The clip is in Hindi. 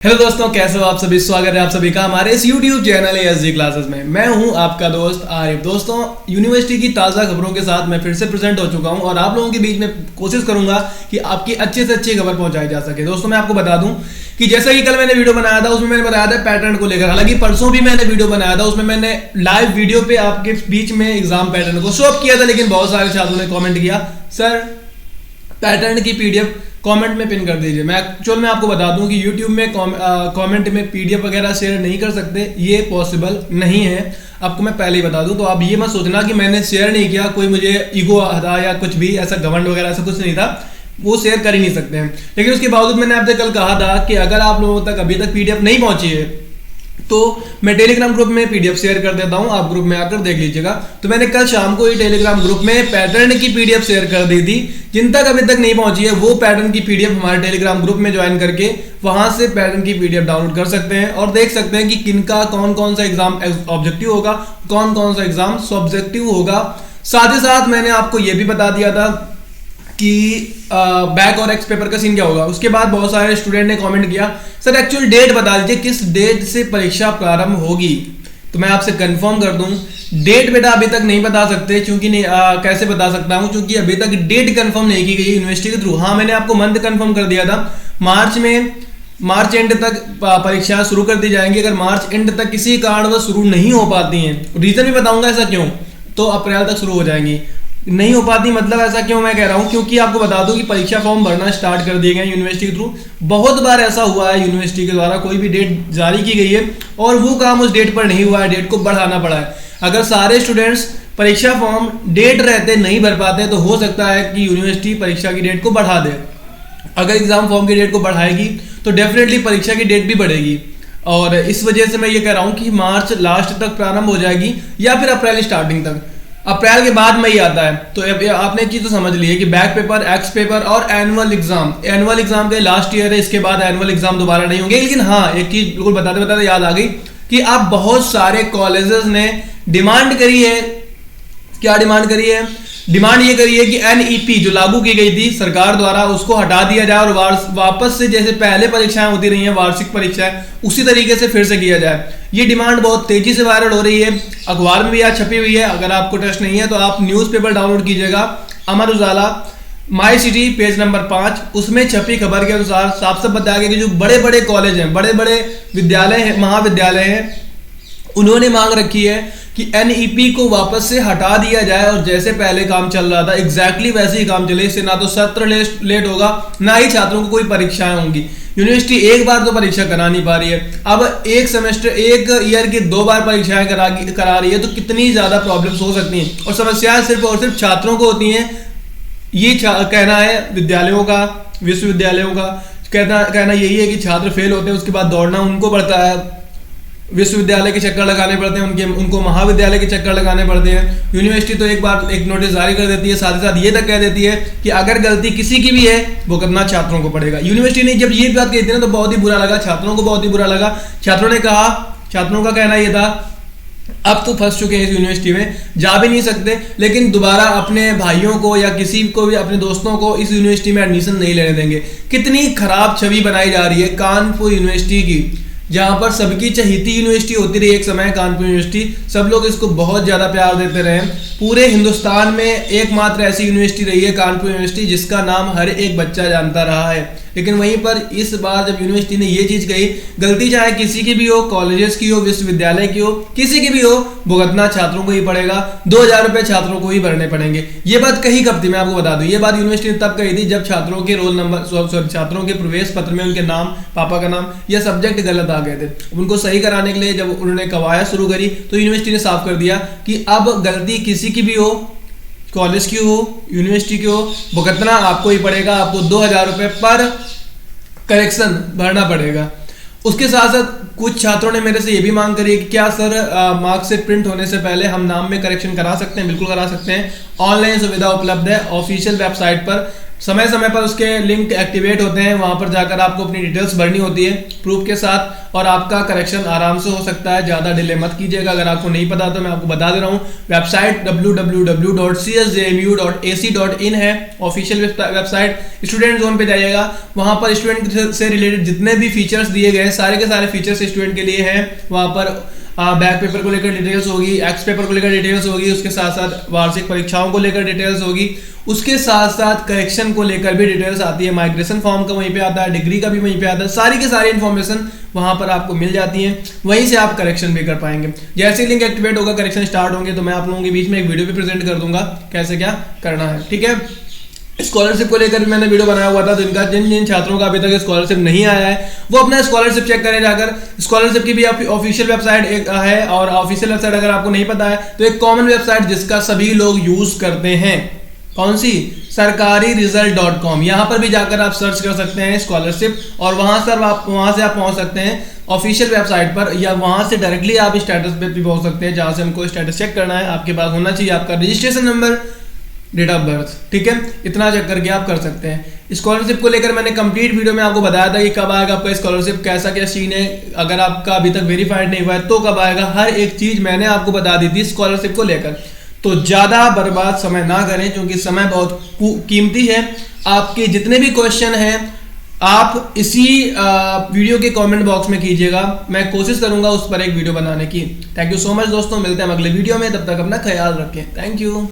हेलो दोस्तों, कैसे हो आप सभी। स्वागत है आप सभी का हमारे इस YouTube चैनल एसजी क्लासेस में। मैं हूं आपका दोस्त आरिफ। दोस्तों, यूनिवर्सिटी की ताज़ा खबरों के साथ मैं फिर से प्रेजेंट हो चुका हूं और आप लोगों के बीच में कोशिश करूंगा कि आपकी अच्छे से अच्छी खबर पहुंचाई जा सके। दोस्तों, मैं आपको बता दूं कि जैसा कि कल मैंने वीडियो बनाया था उसमें मैंने बताया था पैटर्न को लेकर। हालांकि परसों भी मैंने वीडियो बनाया था, उसमें मैंने लाइव वीडियो पे आपके बीच में एग्जाम पैटर्न को शो अप किया था, लेकिन बहुत सारे छात्रों ने कॉमेंट किया, सर पैटर्न की पीडीएफ कमेंट में पिन कर दीजिए। मैं एक्चुअल में आपको बता दूं कि YouTube में कमेंट में पीडीएफ वगैरह शेयर नहीं कर सकते, ये पॉसिबल नहीं है। आपको मैं पहले ही बता दूं, तो आप ये मत सोचना कि मैंने शेयर नहीं किया, कोई मुझे ईगो था या कुछ भी ऐसा घमंड वगैरह ऐसा कुछ नहीं था, वो शेयर कर ही नहीं सकते हैं। लेकिन उसके बावजूद मैंने आपसे कल कहा था कि अगर आप लोगों तक अभी तक पीडीएफ नहीं पहुंची है तो मैं टेलीग्राम ग्रुप में पीडीएफ शेयर कर देता हूं, आप ग्रुप में आकर देख लीजिएगा। तो मैंने कल शाम को ही टेलीग्राम ग्रुप में पैटर्न की पीडीएफ शेयर कर दी थी। जिन तक अभी तक नहीं पहुंची है वो पैटर्न की पीडीएफ हमारे टेलीग्राम ग्रुप में ज्वाइन करके वहां से पैटर्न की पीडीएफ डाउनलोड कर सकते हैं और देख सकते हैं कि किनका कौन कौन सा एग्जाम ऑब्जेक्टिव होगा, कौन कौन सा एग्जाम सब्जेक्टिव होगा। साथ ही साथ मैंने आपको यह भी बता दिया था कि बैक और एक्स पेपर का सीन क्या होगा। उसके बाद बहुत सारे स्टूडेंट ने कमेंट किया, सर एक्चुअल डेट बता दीजिए, किस डेट से परीक्षा प्रारंभ होगी। तो मैं आपसे कंफर्म कर दूं, डेट बेटा अभी तक नहीं बता सकते, क्योंकि नहीं कैसे बता सकता हूं, क्योंकि अभी तक डेट कंफर्म नहीं की गई यूनिवर्सिटी के थ्रू। हाँ, मैंने आपको मंथ कंफर्म कर दिया था, मार्च एंड तक परीक्षा शुरू कर दी जाएंगी। अगर मार्च एंड तक किसी कारणवश शुरू नहीं हो पाती हैं, रीजन भी बताऊंगा ऐसा क्यों, तो अप्रैल तक शुरू हो जाएंगी। नहीं हो पाती मतलब ऐसा क्यों मैं कह रहा हूं, क्योंकि आपको बता दूं कि परीक्षा फॉर्म भरना स्टार्ट कर दिए गए यूनिवर्सिटी के थ्रू। बहुत बार ऐसा हुआ है यूनिवर्सिटी के द्वारा कोई भी डेट जारी की गई है और वो काम उस डेट पर नहीं हुआ है, डेट को बढ़ाना पड़ा है। अगर सारे स्टूडेंट्स परीक्षा फॉर्म डेट रहते नहीं भर पाते तो हो सकता है कि यूनिवर्सिटी परीक्षा की डेट को बढ़ा दे। अगर एग्जाम फॉर्म की डेट को बढ़ाएगी तो डेफिनेटली परीक्षा की डेट भी बढ़ेगी, और इस वजह से मैं ये कह रहा हूँ कि मार्च लास्ट तक प्रारंभ हो जाएगी या फिर अप्रैल स्टार्टिंग तक। अप्रैल के बाद मई आता है। तो आपने चीज तो समझ ली है कि बैक पेपर, एक्स पेपर और एनुअल एग्जाम के लास्ट ईयर है, इसके बाद एनुअल एग्जाम दोबारा नहीं होंगे। लेकिन हाँ, एक चीज बिल्कुल बताते बताते याद आ गई कि अब बहुत सारे कॉलेजेस ने डिमांड करी है। क्या डिमांड करी है? डिमांड ये करी है कि एनईपी जो लागू की गई थी सरकार द्वारा, उसको हटा दिया जाए और वापस से जैसे पहले परीक्षाएं होती रही हैं, वार्षिक परीक्षाएं, उसी तरीके से फिर से किया जाए। ये डिमांड बहुत तेजी से वायरल हो रही है, अखबार में भी आज छपी हुई है। अगर आपको ट्रस्ट नहीं है तो आप न्यूज़पेपर डाउनलोड कीजिएगा, Amar Ujala my city page number 5, उसमें छपी खबर के अनुसार साफ साफ बताया गया कि जो बड़े बड़े कॉलेज हैं, बड़े बड़े विद्यालय हैं, महाविद्यालय हैं, उन्होंने मांग रखी है कि एनईपी को वापस से हटा दिया जाए और जैसे पहले काम चल रहा था एग्जैक्टली वैसे ही काम चले। इससे ना तो सत्र लेट होगा, ना ही छात्रों को कोई परीक्षाएं होंगी। यूनिवर्सिटी एक बार तो परीक्षा करा नहीं पा रही है, अब एक ईयर की 2 बार परीक्षाएं करा रही है, तो कितनी ज्यादा प्रॉब्लम्स हो सकती हैं। और समस्याएं सिर्फ और सिर्फ छात्रों को होती हैं, ये कहना है विद्यालयों का, विश्वविद्यालयों का कहना यही है कि छात्र फेल होते हैं, उसके बाद दौड़ना उनको पड़ता है, विश्वविद्यालय के चक्कर लगाने पड़ते हैं, उनको महाविद्यालय के चक्कर लगाने पड़ते हैं। यूनिवर्सिटी तो एक बार एक नोटिस जारी कर देती है, साथ ही साथ ये तक कह देती है कि अगर गलती किसी की भी है वो करना छात्रों को पड़ेगा। यूनिवर्सिटी ने जब ये बात कही थी ना तो बहुत ही बुरा लगा, छात्रों को बहुत ही बुरा लगा। छात्रों ने कहा, छात्रों का कहना ये था, अब तो फंस चुके हैं इस यूनिवर्सिटी में, जा भी नहीं सकते, लेकिन दोबारा अपने भाइयों को या किसी को भी, अपने दोस्तों को इस यूनिवर्सिटी में एडमिशन नहीं लेने देंगे। कितनी खराब छवि बनाई जा रही है कानपुर यूनिवर्सिटी की, जहां पर सबकी चहेती यूनिवर्सिटी होती रही एक समय कानपुर यूनिवर्सिटी, सब लोग इसको बहुत ज्यादा प्यार देते रहे। पूरे हिंदुस्तान में एकमात्र ऐसी यूनिवर्सिटी रही है कानपुर यूनिवर्सिटी जिसका नाम हर एक बच्चा जानता रहा है। लेकिन वहीं पर इस बार जब यूनिवर्सिटी ने ये चीज कही, गलती चाहे किसी की भी हो, कॉलेजेस की हो, विश्वविद्यालय की हो, किसी की भी हो, भुगतना छात्रों को ही पड़ेगा। 2000 रुपए छात्रों को ही भरने पड़ेंगे। ये बात कही कब थी मैं आपको बता दूं, ये बात यूनिवर्सिटी ने तब कही थी जब छात्रों के रोल नंबर, छात्रों के प्रवेश पत्र में उनके नाम, पापा का नाम या सब्जेक्ट गलत आ गए थे। उनको सही कराने के लिए जब उन्होंने कवायद शुरू करी तो यूनिवर्सिटी ने साफ कर दिया कि अब गलती किसी की भी हो, कॉलेज की हो, यूनिवर्सिटी की हो, भुगतना आपको ही पड़ेगा। आपको 2000 रुपए पर करेक्शन भरना पड़ेगा। उसके साथ साथ कुछ छात्रों ने मेरे से ये भी मांग करी कि क्या सर मार्कशीट प्रिंट होने से पहले हम नाम में करेक्शन करा सकते हैं? बिल्कुल करा सकते हैं, ऑनलाइन सुविधा उपलब्ध है ऑफिशियल वेबसाइट पर समय समय पर उसके लिंक एक्टिवेट होते हैं, वहां पर जाकर आपको अपनी डिटेल्स भरनी होती है प्रूफ के साथ, और आपका करेक्शन आराम से हो सकता है। ज़्यादा डिले मत कीजिएगा। अगर आपको नहीं पता तो मैं आपको बता दे रहा हूँ, वेबसाइट www.csjmu.ac.in है, ऑफिशियल वेबसाइट। स्टूडेंट जोन पे जाइएगा, वहां पर स्टूडेंट से रिलेटेड जितने भी फीचर्स दिए गए हैं सारे के सारे फीचर्स स्टूडेंट के लिए हैं। वहां पर बैक पेपर को लेकर डिटेल्स होगी, एक्स पेपर को लेकर डिटेल्स होगी, उसके साथ साथ वार्षिक परीक्षाओं को लेकर डिटेल्स होगी, उसके साथ साथ करेक्शन को लेकर भी डिटेल्स आती है। माइग्रेशन फॉर्म का वहीं पे आता है, डिग्री का भी वहीं पे आता है, सारी की सारी इन्फॉर्मेशन वहां पर आपको मिल जाती है। वहीं से आप करेक्शन भी कर पाएंगे। जैसे लिंक एक्टिवेट होगा, करेक्शन स्टार्ट होंगे, तो मैं आप लोगों के बीच में एक वीडियो भी प्रेजेंट कर दूंगा कैसे क्या करना है, ठीक है। स्कॉलरशिप को लेकर भी मैंने वीडियो बनाया हुआ था, तो इनका जिन छात्रों का अभी तक स्कॉलरशिप नहीं आया है वो अपना स्कॉलरशिप चेक करें जाकर। स्कॉलरशिप की भी ऑफिशियल वेबसाइट एक है, और ऑफिशियल वेबसाइट अगर आपको नहीं पता है तो एक कॉमन वेबसाइट जिसका सभी लोग यूज करते हैं, कौन सी, sarkariresult.com। यहाँ पर भी जाकर आप सर्च कर सकते हैं स्कॉलरशिप, और वहां से आप पहुंच सकते हैं ऑफिशियल वेबसाइट पर, या वहां से डायरेक्टली आप स्टेटस पे भी पहुंच सकते हैं, जहां से हमको स्टेटस चेक करना है। आपके पास होना चाहिए आपका registration number, date of birth, ठीक है। इतना चेक करके आप कर सकते हैं। स्कॉलरशिप को लेकर मैंने कंप्लीट वीडियो में आपको बताया था कि कब आएगा आपका स्कॉलरशिप, कैसा क्या सीन है, अगर आपका अभी तक वेरीफाइड नहीं हुआ है तो कब आएगा, हर एक चीज मैंने आपको बता दी थी स्कॉलरशिप को लेकर। तो ज्यादा बर्बाद समय ना करें, क्योंकि समय बहुत कीमती है। आपके जितने भी क्वेश्चन हैं आप इसी वीडियो के कमेंट बॉक्स में कीजिएगा, मैं कोशिश करूंगा उस पर एक वीडियो बनाने की। थैंक यू सो मच दोस्तों, मिलते हैं अगले वीडियो में, तब तक अपना ख्याल रखें। Thank you.